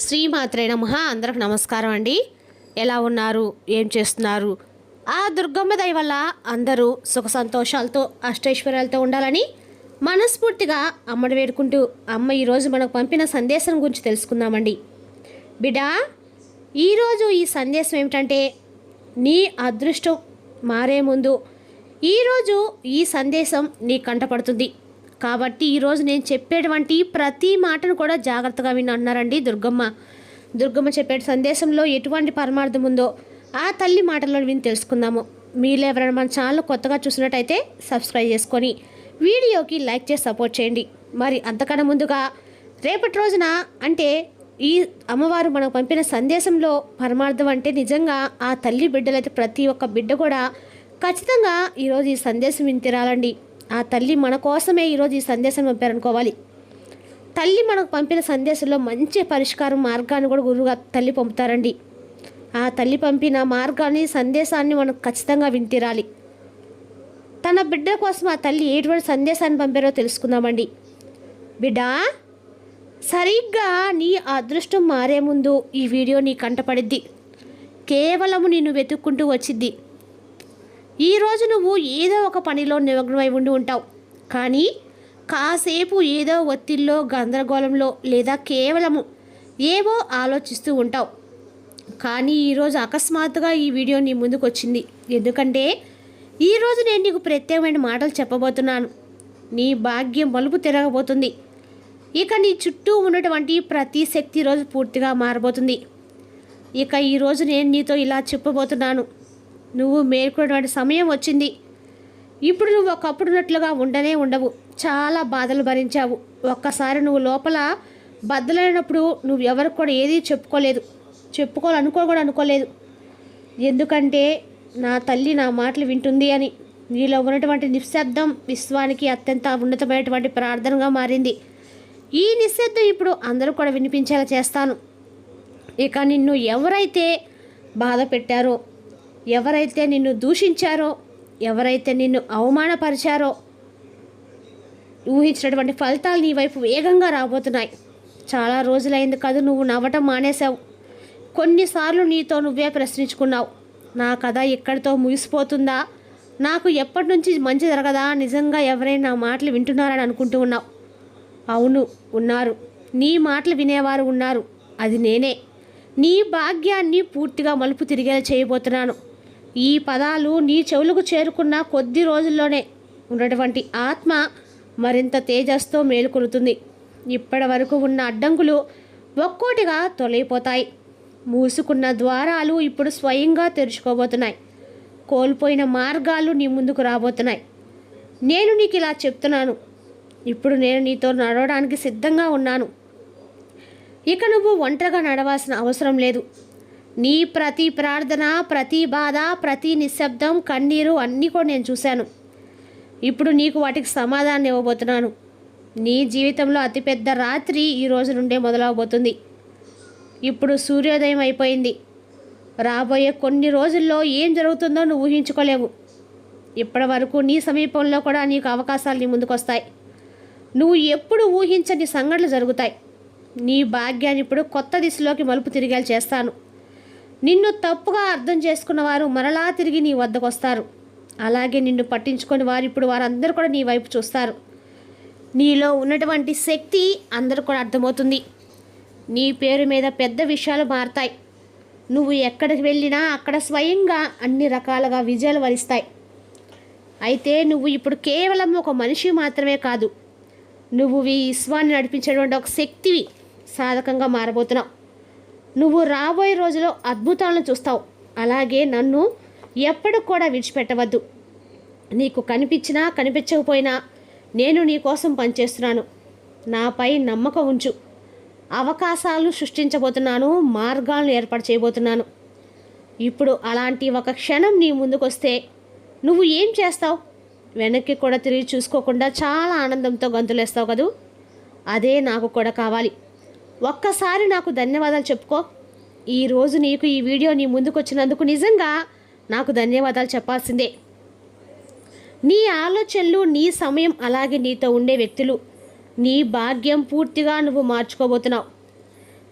శ్రీమాత్రే నమః. అందరికి నమస్కారం అండి. ఎలా ఉన్నారు, ఏం చేస్తున్నారు? ఆ దుర్గమ్మ దయ వల్ల అందరూ సుఖ సంతోషాలతో అష్టైశ్వర్యాలతో ఉండాలని మనస్ఫూర్తిగా అమ్మని వేడుకుంటూ అమ్మ ఈరోజు మనకు పంపిన సందేశం గురించి తెలుసుకుందామండి. బిడ్డా, ఈరోజు ఈ సందేశం ఏమిటంటే, నీ అదృష్టం మారే ముందు ఈరోజు ఈ సందేశం నీ కంటపడుతుంది. కాబట్టి ఈరోజు నేను చెప్పేటువంటి ప్రతి మాటను కూడా జాగ్రత్తగా విని అన్నారండి దుర్గమ్మ చెప్పే సందేశంలో ఎటువంటి పరమార్థం ఉందో ఆ తల్లి మాటల్లో విని తెలుసుకుందాము. మీరు ఎవరైనా మన ఛానల్ కొత్తగా చూసినట్టయితే సబ్స్క్రైబ్ చేసుకొని వీడియోకి లైక్ చేసి సపోర్ట్ చేయండి. మరి అంతకన్నా ముందుగా రేపటి రోజున అంటే ఈ అమ్మవారు మనకు పంపిన సందేశంలో పరమార్థం అంటే నిజంగా ఆ తల్లి బిడ్డలైతే ప్రతి ఒక్క బిడ్డ కూడా ఖచ్చితంగా ఈరోజు ఈ సందేశం విని తీరాలండి. ఆ తల్లి మన కోసమే ఈరోజు ఈ సందేశం పంపారనుకోవాలి. తల్లి మనకు పంపిన సందేశంలో మంచి పరిష్కారం మార్గాన్ని కూడా గురువుగా తల్లి పంపుతారండి. ఆ తల్లి పంపిన మార్గాన్ని సందేశాన్ని మనం ఖచ్చితంగా వింటిరాలి. తన బిడ్డ కోసం ఆ తల్లి ఎటువంటి సందేశాన్ని పంపారో తెలుసుకుందామండి. బిడ్డా, సరిగ్గా నీ అదృష్టం మారే ముందు ఈ వీడియో నీ కంటపడిద్ది. కేవలము నిన్ను వెతుక్కుంటూ వచ్చిద్ది. ఈరోజు నువ్వు ఏదో ఒక పనిలో నిమగ్నమై ఉండి ఉంటావు. కానీ కాసేపు ఏదో ఒత్తిడిలో, గందరగోళంలో లేదా కేవలము ఏవో ఆలోచిస్తూ ఉంటావు. కానీ ఈరోజు అకస్మాత్తుగా ఈ వీడియో నీ ముందుకు వచ్చింది. ఎందుకంటే ఈరోజు నేను నీకు ప్రత్యేకమైన మాటలు చెప్పబోతున్నాను. నీ భాగ్యం మలుపు తిరగబోతుంది. ఇక నీ చుట్టూ ఉన్నటువంటి ప్రతి శక్తి ఈరోజు పూర్తిగా మారబోతుంది. ఇక ఈరోజు నేను నీతో ఇలా చెప్పబోతున్నాను. నువ్వు మేల్కొనేటువంటి సమయం వచ్చింది. ఇప్పుడు నువ్వు ఒకప్పుడున్నట్లుగా ఉండవు. చాలా బాధలు భరించావు. ఒక్కసారి నువ్వు లోపల బద్దలైనప్పుడు నువ్వు ఎవరికి కూడా ఏది చెప్పుకోవాలనుకోలేదు. ఎందుకంటే నా తల్లి నా మాటలు వింటుంది అని. నీలో ఉన్నటువంటి నిశ్శబ్దం విశ్వానికి అత్యంత ఉన్నతమైనటువంటి ప్రార్థనగా మారింది. ఈ నిశ్శబ్దం ఇప్పుడు అందరూ కూడా వినిపించేలా చేస్తాను. ఇక నిన్ను ఎవరైతే బాధ పెట్టారో, ఎవరైతే నిన్ను దూషించారో, ఎవరైతే నిన్ను అవమానపరిచారో, ఊహించినటువంటి ఫలితాలు నీ వైపు వేగంగా రాబోతున్నాయి. చాలా రోజులైంది కదా నువ్వు నవ్వటం మానేశావు. కొన్నిసార్లు నీతో నువ్వే ప్రశ్నించుకున్నావు, నా కథ ఇక్కడితో ముగిసిపోతుందా, నాకు ఎప్పటి నుంచి మంచి జరగదా, నిజంగా ఎవరైనా నా మాటలు వింటున్నారని అనుకుంటూ ఉన్నావు. అవును, ఉన్నారు. నీ మాటలు వినేవారు ఉన్నారు. అది నేనే. నీ భాగ్యాన్ని పూర్తిగా మలుపు తిరిగేలా చేయబోతున్నాను. ఈ పదాలు నీ చెవులకు చేరుకున్న కొద్ది రోజుల్లోనే ఉన్నటువంటి ఆత్మ మరింత తేజస్తో మేలుకొలుతుంది. ఇప్పటి వరకు ఉన్న అడ్డంకులు ఒక్కోటిగా తొలగిపోతాయి. మూసుకున్న ద్వారాలు ఇప్పుడు స్వయంగా తెరుచుకోబోతున్నాయి. కోల్పోయిన మార్గాలు నీ ముందుకు రాబోతున్నాయి. నేను నీకు ఇలా చెప్తున్నాను. ఇప్పుడు నేను నీతో నడవడానికి సిద్ధంగా ఉన్నాను. ఇక నువ్వు ఒంటరిగా నడవాల్సిన అవసరం లేదు. నీ ప్రతి ప్రార్థన, ప్రతి బాధ, ప్రతి నిశ్శబ్దం, కన్నీరు అన్నీ కూడా నేను చూశాను. ఇప్పుడు నీకు వాటికి సమాధానం ఇవ్వబోతున్నాను. నీ జీవితంలో అతిపెద్ద రాత్రి ఈ రోజు నుండే మొదలవబోతుంది. ఇప్పుడు సూర్యోదయం అయిపోయింది. రాబోయే కొన్ని రోజుల్లో ఏం జరుగుతుందో నువ్వు ఊహించుకోలేవు. ఇప్పటి వరకు నీ సమీపంలో కూడా నీకు అవకాశాలు నీ ముందుకు వస్తాయి. నువ్వు ఎప్పుడు ఊహించని సంఘటనలు జరుగుతాయి. నీ భాగ్యాన్ని ఇప్పుడు కొత్త దిశలోకి మలుపు తిరిగేలా చేస్తాను. నిన్ను తప్పుగా అర్థం చేసుకున్న వారు మరలా తిరిగి నీ వద్దకు వస్తారు. అలాగే నిన్ను పట్టించుకొని వారు ఇప్పుడు వారందరూ కూడా నీ వైపు చూస్తారు. నీలో ఉన్నటువంటి శక్తి అందరూ కూడా అర్థమవుతుంది. నీ పేరు మీద పెద్ద విషయాలు మారతాయి. నువ్వు ఎక్కడికి వెళ్ళినా అక్కడ స్వయంగా అన్ని రకాలుగా విజయాలు వరిస్తాయి. అయితే నువ్వు ఇప్పుడు కేవలం ఒక మనిషి మాత్రమే కాదు, నువ్వు ఈ విశ్వాన్ని నడిపించేటువంటి ఒక శక్తివి సాధకంగా మారబోతున్నావు. నువ్వు రాబోయే రోజులో అద్భుతాలను చూస్తావు. అలాగే నన్ను ఎప్పటికి కూడా విడిచిపెట్టవద్దు. నీకు కనిపించినా కనిపించకపోయినా నేను నీ కోసం పనిచేస్తున్నాను. నాపై నమ్మకం ఉంచు. అవకాశాలు సృష్టించబోతున్నాను, మార్గాలను ఏర్పాటు చేయబోతున్నాను. ఇప్పుడు అలాంటి ఒక క్షణం నీ ముందుకు వస్తే నువ్వు ఏం చేస్తావు? వెనక్కి కూడా తిరిగి చూసుకోకుండా చాలా ఆనందంతో గంతులేస్తావు కదూ. అదే నాకు కూడా కావాలి. ఒక్కసారి నాకు ధన్యవాదాలు చెప్పుకో. ఈరోజు నీకు ఈ వీడియో నీ ముందుకు వచ్చినందుకు నిజంగా నాకు ధన్యవాదాలు చెప్పాల్సిందే. నీ ఆలోచనలు, నీ సమయం, అలాగే నీతో ఉండే వ్యక్తులు, నీ భాగ్యం పూర్తిగా నువ్వు మార్చుకోబోతున్నావు.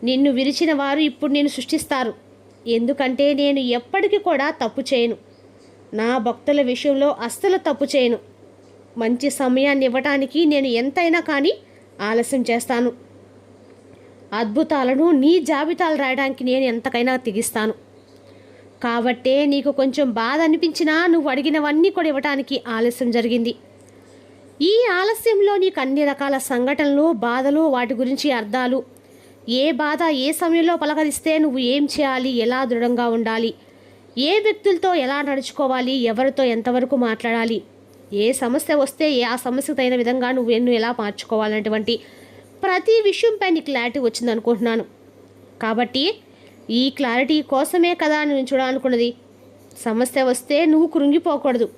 నిన్ను విరిచిన వారు ఇప్పుడు నేను సృష్టిస్తారు. ఎందుకంటే నేను ఎప్పటికీ కూడా తప్పు చేయను. నా భక్తుల విషయంలో అస్సలు తప్పు చేయను. మంచి సమయాన్ని ఇవ్వటానికి నేను ఎంతైనా కానీ ఆలస్యం చేస్తాను. అద్భుతాలను నీ జాబితాలు రాయడానికి నేను ఎంతకైనా తెగిస్తాను. కాబట్టే నీకు కొంచెం బాధ అనిపించినా నువ్వు అడిగినవన్నీ కూడా ఇవ్వటానికి ఆలస్యం జరిగింది. ఈ ఆలస్యంలో నీకు అన్ని రకాల సంఘటనలు, బాధలు, వాటి గురించి అర్థాలు, ఏ బాధ ఏ సమయంలో పలకరిస్తే నువ్వు ఏం చేయాలి, ఎలా దృఢంగా ఉండాలి, ఏ వ్యక్తులతో ఎలా నడుచుకోవాలి, ఎవరితో ఎంతవరకు మాట్లాడాలి, ఏ సమస్య వస్తే ఆ సమస్యకు తగిన విధంగా నువ్వు ఎలా మార్చుకోవాలనేటువంటి ప్రతి విషయంపై నీ క్లారిటీ వచ్చింది అనుకుంటున్నాను. కాబట్టి ఈ క్లారిటీ కోసమే కదా నేను చూడాలనుకున్నది. సమస్య వస్తే నువ్వు కృంగిపోకూడదు.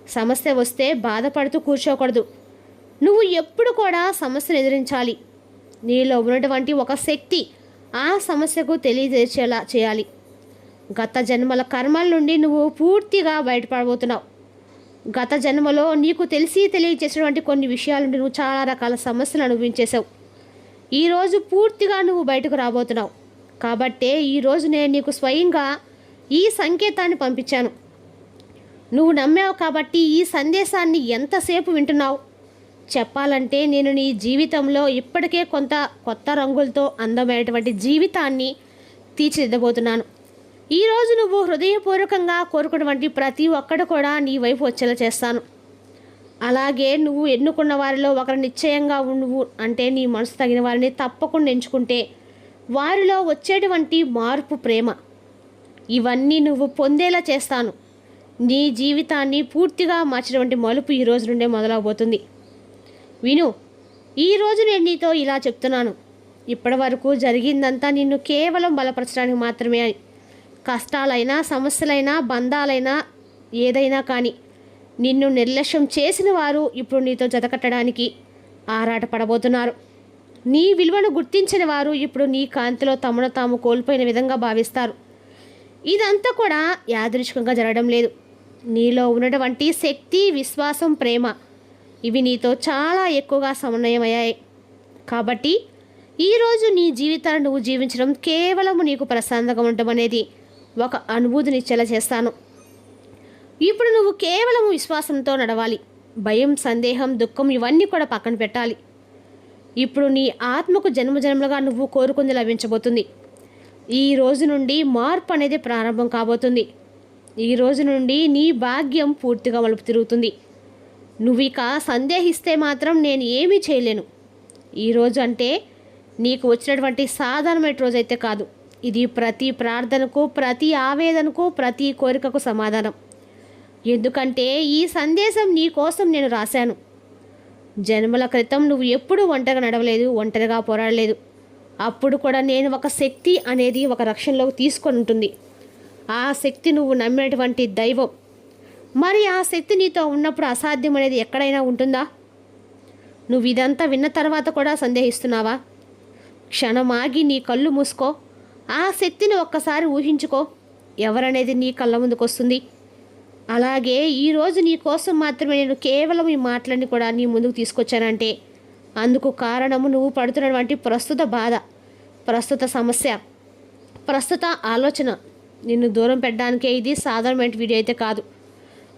సమస్య వస్తే బాధపడుతూ కూర్చోకూడదు. నువ్వు ఎప్పుడు కూడా సమస్యను ఎదిరించాలి. నీలో ఉన్నటువంటి ఒక శక్తి ఆ సమస్యకు తెలియజేసేలా చేయాలి. గత జన్మల కర్మల నుండి నువ్వు పూర్తిగా బయటపడబోతున్నావు. గత జన్మలో నీకు తెలియచేసినటువంటి కొన్ని విషయాల నుండి నువ్వు చాలా రకాల సమస్యలు అనుభవించేశావు. ఈరోజు పూర్తిగా నువ్వు బయటకు రాబోతున్నావు. కాబట్టే ఈరోజు నేను నీకు స్వయంగా ఈ సంకేతాన్ని పంపించాను. నువ్వు నమ్మావు కాబట్టి ఈ సందేశాన్ని ఎంతసేపు వింటున్నావు? చెప్పాలంటే నేను నీ జీవితంలో ఇప్పటికే కొత్త రంగులతో అందమైనటువంటి జీవితాన్ని తీర్చిదిద్దబోతున్నాను. ఈరోజు నువ్వు హృదయపూర్వకంగా కోరుకున్నటువంటి ప్రతి ఒక్కడు కూడా నీ వైపు వచ్చేలా చేస్తాను. అలాగే నువ్వు ఎన్నుకున్న వారిలో ఒకరు నిశ్చయంగా నువ్వు అంటే నీ మనసు తగిన వారిని తప్పకుండా ఎంచుకుంటే వారిలో వచ్చేటువంటి మార్పు, ప్రేమ, ఇవన్నీ నువ్వు పొందేలా చేస్తాను. నీ జీవితాన్ని పూర్తిగా మార్చినటువంటి మలుపు ఈ రోజు నుండే మొదలవబోతుంది. విను, ఈరోజు నేను నీతో ఇలా చెప్తున్నాను. ఇప్పటి వరకు జరిగిందంతా నిన్ను కేవలం బలపరచడానికి మాత్రమే అని. కష్టాలైనా, సమస్యలైనా, బంధాలైనా, ఏదైనా కానీ నిన్ను నిర్లక్ష్యం చేసిన వారు ఇప్పుడు నీతో జతకట్టడానికి ఆరాటపడబోతున్నారు. నీ విలువను గుర్తించిన వారు ఇప్పుడు నీ కాంతిలో తమను తాము కోల్పోయిన విధంగా భావిస్తారు. ఇదంతా కూడా యాదృచ్ఛికంగా జరగడం లేదు. నీలో ఉన్నటువంటి శక్తి, విశ్వాసం, ప్రేమ ఇవి నీతో చాలా ఎక్కువగా సమన్వయమయ్యాయి. కాబట్టి ఈరోజు నీ జీవితాన్ని నువ్వు జీవించడం కేవలం నీకు ప్రశాంతంగా ఉండటం అనేది ఒక అనుభూతినిచ్చేలా చేస్తాను. ఇప్పుడు నువ్వు కేవలం విశ్వాసంతో నడవాలి. భయం, సందేహం, దుఃఖం ఇవన్నీ కూడా పక్కన పెట్టాలి. ఇప్పుడు నీ ఆత్మకు జన్మజన్మలుగా నువ్వు కోరుకుంది లభించబోతుంది. ఈ రోజు నుండి మార్పు అనేది ప్రారంభం కాబోతుంది. ఈ రోజు నుండి నీ భాగ్యం పూర్తిగా మలుపు తిరుగుతుంది. నువ్వు ఇక సందేహిస్తే మాత్రం నేను ఏమీ చేయలేను. ఈరోజు అంటే నీకు వచ్చినటువంటి సాధారణమైన రోజు అయితే కాదు. ఇది ప్రతి ప్రార్థనకు, ప్రతి ఆవేదనకు, ప్రతి కోరికకు సమాధానం. ఎందుకంటే ఈ సందేశం నీ కోసం నేను రాశాను. జన్మల క్రితం నువ్వు ఎప్పుడూ ఒంటరిగా నడవలేదు, ఒంటరిగా పోరాడలేదు. అప్పుడు కూడా నేను ఒక శక్తి అనేది ఒక రక్షణలోకి తీసుకొని ఉంటుంది. ఆ శక్తి నువ్వు నమ్మేటువంటి దైవం. మరి ఆ శక్తి నీతో ఉన్నప్పుడు అసాధ్యం అనేది ఎక్కడైనా ఉంటుందా? నువ్వు ఇదంతా విన్న తర్వాత కూడా సందేహిస్తున్నావా? క్షణమాగి నీ కళ్ళు మూసుకో. ఆ శక్తిని ఒక్కసారి ఊహించుకో. ఎవరనేది నీ కళ్ళ ముందుకు వస్తుంది. అలాగే ఈరోజు నీ కోసం మాత్రమే నేను కేవలం ఈ మాటలన్నీ కూడా నీ ముందుకు తీసుకొచ్చానంటే అందుకు కారణము నువ్వు పడుతున్నటువంటి ప్రస్తుత బాధ, ప్రస్తుత సమస్య, ప్రస్తుత ఆలోచన. నిన్ను దూరం పెట్టడానికే ఇది సాధారణమైన వీడియో అయితే కాదు.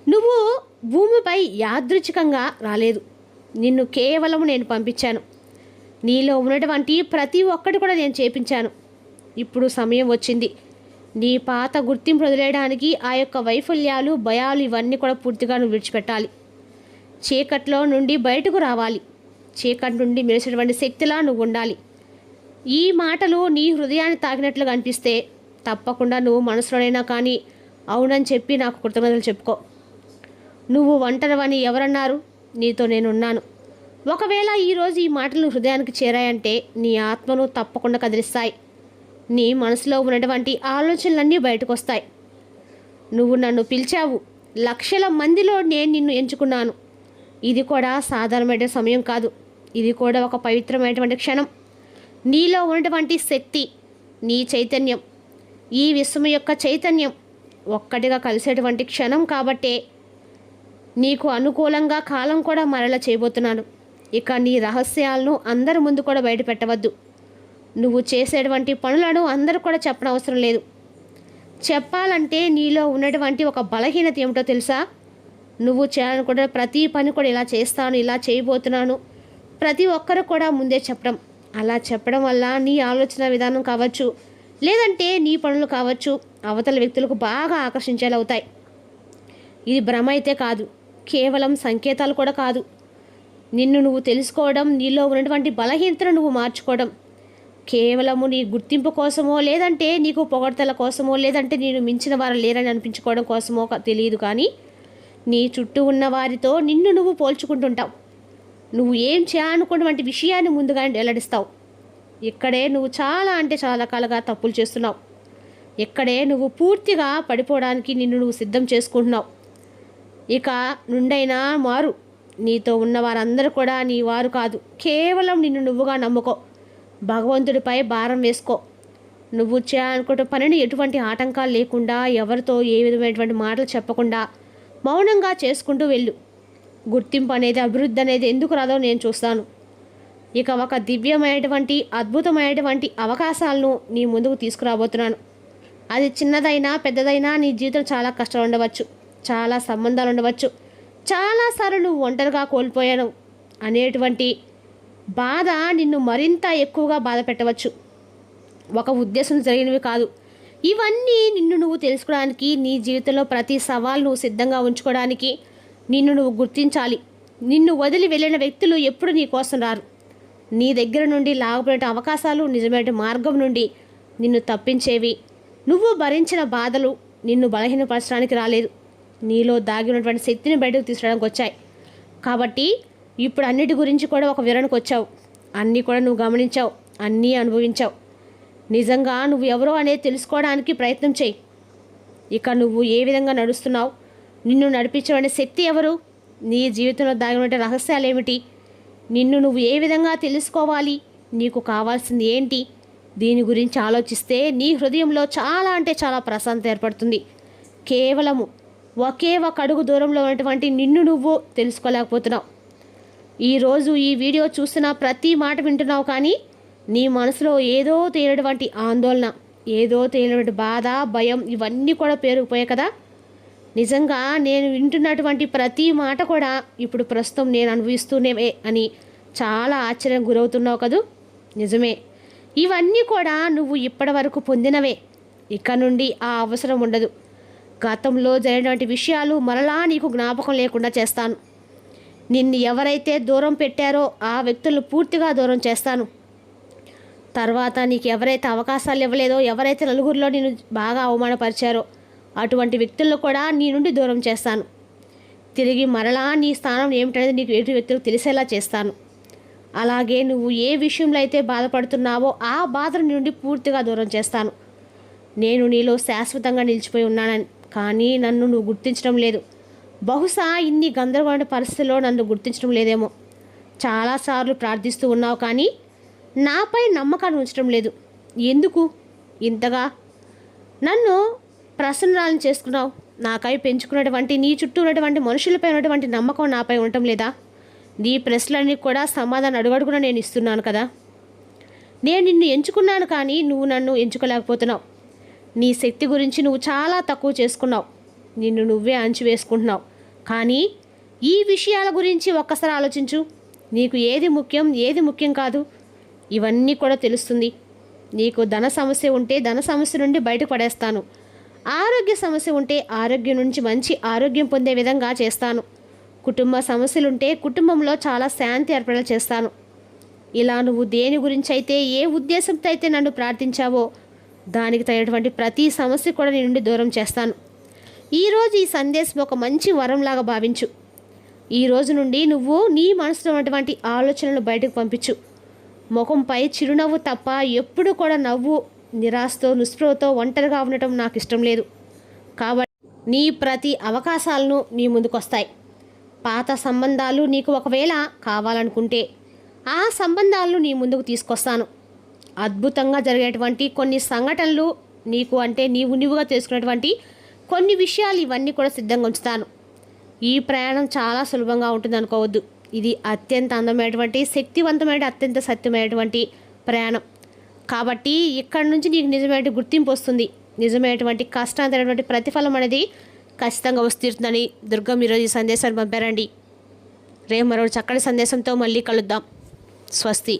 నువ్వు భూమిపై యాదృచ్ఛికంగా రాలేదు. నిన్ను కేవలం నేను పంపించాను. నీలో ఉన్నటువంటి ప్రతి ఒక్కటి కూడా నేను చేపించాను. ఇప్పుడు సమయం వచ్చింది. నీ పాత గుర్తింపు వదిలేయడానికి ఆ యొక్క వైఫల్యాలు, భయాలు ఇవన్నీ కూడా పూర్తిగా నువ్వు విడిచిపెట్టాలి. చీకట్లో నుండి బయటకు రావాలి. చీకటి నుండి మెరిసేటువంటి శక్తిలా నువ్వు ఉండాలి. ఈ మాటలు నీ హృదయాన్ని తాకినట్లుగా అనిపిస్తే తప్పకుండా నువ్వు మనసులోనైనా కానీ అవునని చెప్పి నాకు కృతజ్ఞతలు చెప్పుకో. నువ్వు ఒంటరివని ఎవరన్నారు? నీతో నేనున్నాను. ఒకవేళ ఈరోజు ఈ మాటలు హృదయానికి చేరాయంటే నీ ఆత్మను తప్పకుండా కదిలిస్తాయి. నీ మనసులో ఉన్నటువంటి ఆలోచనలన్నీ బయటకు వస్తాయి. నువ్వు నన్ను పిలిచావు. లక్షల మందిలో నేను నిన్ను ఎంచుకున్నాను. ఇది కూడా సాధారణమైన సమయం కాదు. ఇది కూడా ఒక పవిత్రమైనటువంటి క్షణం. నీలో ఉన్నటువంటి శక్తి, నీ చైతన్యం, ఈ విశ్వం యొక్క చైతన్యం ఒక్కటిగా కలిసేటువంటి క్షణం కాబట్టే నీకు అనుకూలంగా కాలం కూడా మరలా చేయబోతున్నాను. ఇక నీ రహస్యాలను అందరి ముందు కూడా బయట పెట్టవద్దు. నువ్వు చేసేటువంటి పనులను అందరూ కూడా చెప్పనవసరం లేదు. చెప్పాలంటే నీలో ఉన్నటువంటి ఒక బలహీనత ఏమిటో తెలుసా? నువ్వు చేయాలనుకుంటే ప్రతి పని కూడా ఇలా చేస్తాను, ఇలా చేయబోతున్నాను, ప్రతి ఒక్కరు కూడా ముందే చెప్పడం. అలా చెప్పడం వల్ల నీ ఆలోచన విధానం కావచ్చు, లేదంటే నీ పనులు కావచ్చు, అవతల వ్యక్తులకు బాగా ఆకర్షించేలా అవుతాయి. ఇది భ్రమ అయితే కాదు, కేవలం సంకేతాలు కూడా కాదు. నిన్ను నువ్వు తెలుసుకోవడం, నీలో ఉన్నటువంటి బలహీనతను నువ్వు మార్చుకోవడం, కేవలము నీ గుర్తింపు కోసమో, లేదంటే నీకు పొగడ్తల కోసమో, లేదంటే నేను మించిన వారు లేరని అనిపించుకోవడం కోసమో తెలియదు, కానీ నీ చుట్టూ ఉన్న వారితో నిన్ను నువ్వు పోల్చుకుంటుంటావు. నువ్వు ఏం చేయాలనుకున్నటువంటి విషయాన్ని ముందుగా వెల్లడిస్తావు. ఇక్కడే నువ్వు చాలా అంటే చాలా రకాలుగా తప్పులు చేస్తున్నావు. ఇక్కడే నువ్వు పూర్తిగా పడిపోవడానికి నిన్ను నువ్వు సిద్ధం చేసుకుంటున్నావు. ఇక నుండైనా మారు. నీతో ఉన్న వారందరూ కూడా నీ వారు కాదు. కేవలం నిన్ను నువ్వుగా నమ్ముకో. భగవంతుడిపై భారం వేసుకో. నువ్వు చేయాలనుకుంటే పనిని ఎటువంటి ఆటంకాలు లేకుండా, ఎవరితో ఏ విధమైనటువంటి మాటలు చెప్పకుండా మౌనంగా చేసుకుంటూ వెళ్ళు. గుర్తింపు అనేది, అభివృద్ధి అనేది ఎందుకు రాదో నేను చూస్తాను. ఇక ఒక దివ్యమైనటువంటి, అద్భుతమైనటువంటి అవకాశాలను నీ ముందుకు తీసుకురాబోతున్నాను. అది చిన్నదైనా పెద్దదైనా నీ జీవితం చాలా కష్టాలు ఉండవచ్చు, చాలా సంబంధాలు ఉండవచ్చు, చాలాసార్లు నువ్వు ఒంటరిగా కోల్పోయాను అనేటువంటి బాధ నిన్ను మరింత ఎక్కువగా బాధ పెట్టవచ్చు. ఒక ఉద్దేశం జరిగినవి కాదు. ఇవన్నీ నిన్ను నువ్వు తెలుసుకోవడానికి, నీ జీవితంలో ప్రతి సవాల్ నువ్వు సిద్ధంగా ఉంచుకోవడానికి నిన్ను నువ్వు గుర్తించాలి. నిన్ను వదిలి వెళ్ళిన వ్యక్తులు ఎప్పుడు నీ కోసం రారు. నీ దగ్గర నుండి లాగబడే అవకాశాలు, నిజమైన మార్గం నుండి నిన్ను తప్పించేవి, నువ్వు భరించిన బాధలు నిన్ను బలహీనపరచడానికి రాలేదు. నీలో దాగి ఉన్నటువంటి శక్తిని బయటకు తీసుకురావడానికి వచ్చాయి. కాబట్టి ఇప్పుడు అన్నిటి గురించి కూడా ఒక వివరణకు వచ్చావు. అన్నీ కూడా నువ్వు గమనించావు, అన్నీ అనుభవించావు. నిజంగా నువ్వు ఎవరో అనేది తెలుసుకోవడానికి ప్రయత్నం చేయి. ఇక నువ్వు ఏ విధంగా నడుస్తున్నావు, నిన్ను నడిపించే శక్తి ఎవరు, నీ జీవితంలో దాగిన రహస్యాలు ఏమిటి, నిన్ను నువ్వు ఏ విధంగా తెలుసుకోవాలి, నీకు కావాల్సింది ఏంటి, దీని గురించి ఆలోచిస్తే నీ హృదయంలో చాలా అంటే చాలా ప్రశాంతత ఏర్పడుతుంది. కేవలము ఒకే ఒక అడుగు దూరంలో ఉన్నటువంటి నిన్ను నువ్వు తెలుసుకోలేకపోతున్నావు. ఈరోజు ఈ వీడియో చూస్తున్న ప్రతి మాట వింటున్నావు, కానీ నీ మనసులో ఏదో తేలినటువంటి ఆందోళన, ఏదో తేలినటువంటి బాధ, భయం ఇవన్నీ కూడా పేరుకుపోయాయి కదా. నిజంగా నేను వింటున్నటువంటి ప్రతి మాట కూడా ఇప్పుడు ప్రస్తుతం నేను అనుభవిస్తూనే అని చాలా ఆశ్చర్యం గురవుతున్నావు కదూ. నిజమే, ఇవన్నీ కూడా నువ్వు ఇప్పటి వరకు పొందినవే. ఇక నుండి ఆ అవసరం ఉండదు. గతంలో జరిగినటువంటి విషయాలు మరలా నీకు జ్ఞాపకం లేకుండా చేస్తాను. నిన్ను ఎవరైతే దూరం పెట్టారో ఆ వ్యక్తులను పూర్తిగా దూరం చేస్తాను. తర్వాత నీకు ఎవరైతే అవకాశాలు ఇవ్వలేదో, ఎవరైతే నలుగురిలో నేను బాగా అవమానపరిచారో అటువంటి వ్యక్తులను కూడా నీ నుండి దూరం చేస్తాను. తిరిగి మరలా నీ స్థానం ఏమిటనేది నీకు ఎటు వ్యక్తులకు తెలిసేలా చేస్తాను. అలాగే నువ్వు ఏ విషయంలో అయితే బాధపడుతున్నావో ఆ బాధను నుండి పూర్తిగా దూరం చేస్తాను. నేను నీలో శాశ్వతంగా నిలిచిపోయి ఉన్నానని, కానీ నన్ను నువ్వు గుర్తించడం లేదు. బహుశా ఇన్ని గందరగోళ పరిస్థితుల్లో నన్ను గుర్తించడం లేదేమో. చాలాసార్లు ప్రార్థిస్తూ ఉన్నావు, కానీ నాపై నమ్మకాన్ని ఉంచడం లేదు. ఎందుకు ఇంతగా నన్ను ప్రసన్నురాలను చేసుకున్నావు? నాకై పెంచుకున్నటువంటి నీ చుట్టూ ఉన్నటువంటి మనుషులపై ఉన్నటువంటి నమ్మకం నాపై ఉండటం లేదా? నీ ప్రశ్నలన్నీ కూడా సమాధానం అడుగడుగునా నేను ఇస్తున్నాను కదా. నేను నిన్ను ఎంచుకున్నాను, కానీ నువ్వు నన్ను ఎంచుకోలేకపోతున్నావు. నీ శక్తి గురించి నువ్వు చాలా తక్కువ చేసుకున్నావు. నిన్ను నువ్వే అణచివేసుకుంటున్నావు. కానీ ఈ విషయాల గురించి ఒక్కసారి ఆలోచించు. నీకు ఏది ముఖ్యం, ఏది ముఖ్యం కాదు, ఇవన్నీ కూడా తెలుస్తుంది. నీకు ధన సమస్య ఉంటే ధన సమస్య నుండి బయటకు పడేస్తాను. ఆరోగ్య సమస్య ఉంటే ఆరోగ్యం నుంచి మంచి ఆరోగ్యం పొందే విధంగా చేస్తాను. కుటుంబ సమస్యలుంటే కుటుంబంలో చాలా శాంతి ఏర్పడేలా చేస్తాను. ఇలా నువ్వు దేని గురించి అయితే, ఏ ఉద్దేశంతో అయితే నన్ను ప్రార్థించావో దానికి తగినటువంటి ప్రతి సమస్య కూడా నీ నుండి దూరం చేస్తాను. ఈరోజు ఈ సందేశం ఒక మంచి వరంలాగా భావించు. ఈ రోజు నుండి నువ్వు నీ మనసులో ఉన్నటువంటి ఆలోచనలు బయటకు పంపించు. ముఖంపై చిరునవ్వు తప్ప ఎప్పుడు కూడా నవ్వు, నిరాశతో, నిస్పృహతో ఒంటరిగా ఉండటం నాకు ఇష్టం లేదు. కాబట్టి నీ ప్రతి అవకాశాలను నీ ముందుకొస్తాయి. పాత సంబంధాలు నీకు ఒకవేళ కావాలనుకుంటే ఆ సంబంధాలను నీ ముందుకు తీసుకొస్తాను. అద్భుతంగా జరిగేటువంటి కొన్ని సంఘటనలు, నీకు అంటే నీవుగా తెలుసుకునేటువంటి కొన్ని విషయాలు, ఇవన్నీ కూడా సిద్ధంగా ఉంచుతాను. ఈ ప్రయాణం చాలా సులభంగా ఉంటుంది అనుకోవద్దు. ఇది అత్యంత అందమైనటువంటి, శక్తివంతమైన, అత్యంత సత్యమైనటువంటి ప్రయాణం. కాబట్టి ఇక్కడి నుంచి నీకు నిజమైన గుర్తింపు వస్తుంది, నిజమైనటువంటి కష్టాంతరైనటువంటి ప్రతిఫలం అనేది ఖచ్చితంగా వస్తుందని దుర్గం ఈరోజు ఈ సందేశాన్ని పంపారండి. రేపు మరో చక్కటి సందేశంతో మళ్ళీ కలుద్దాం. స్వస్తి.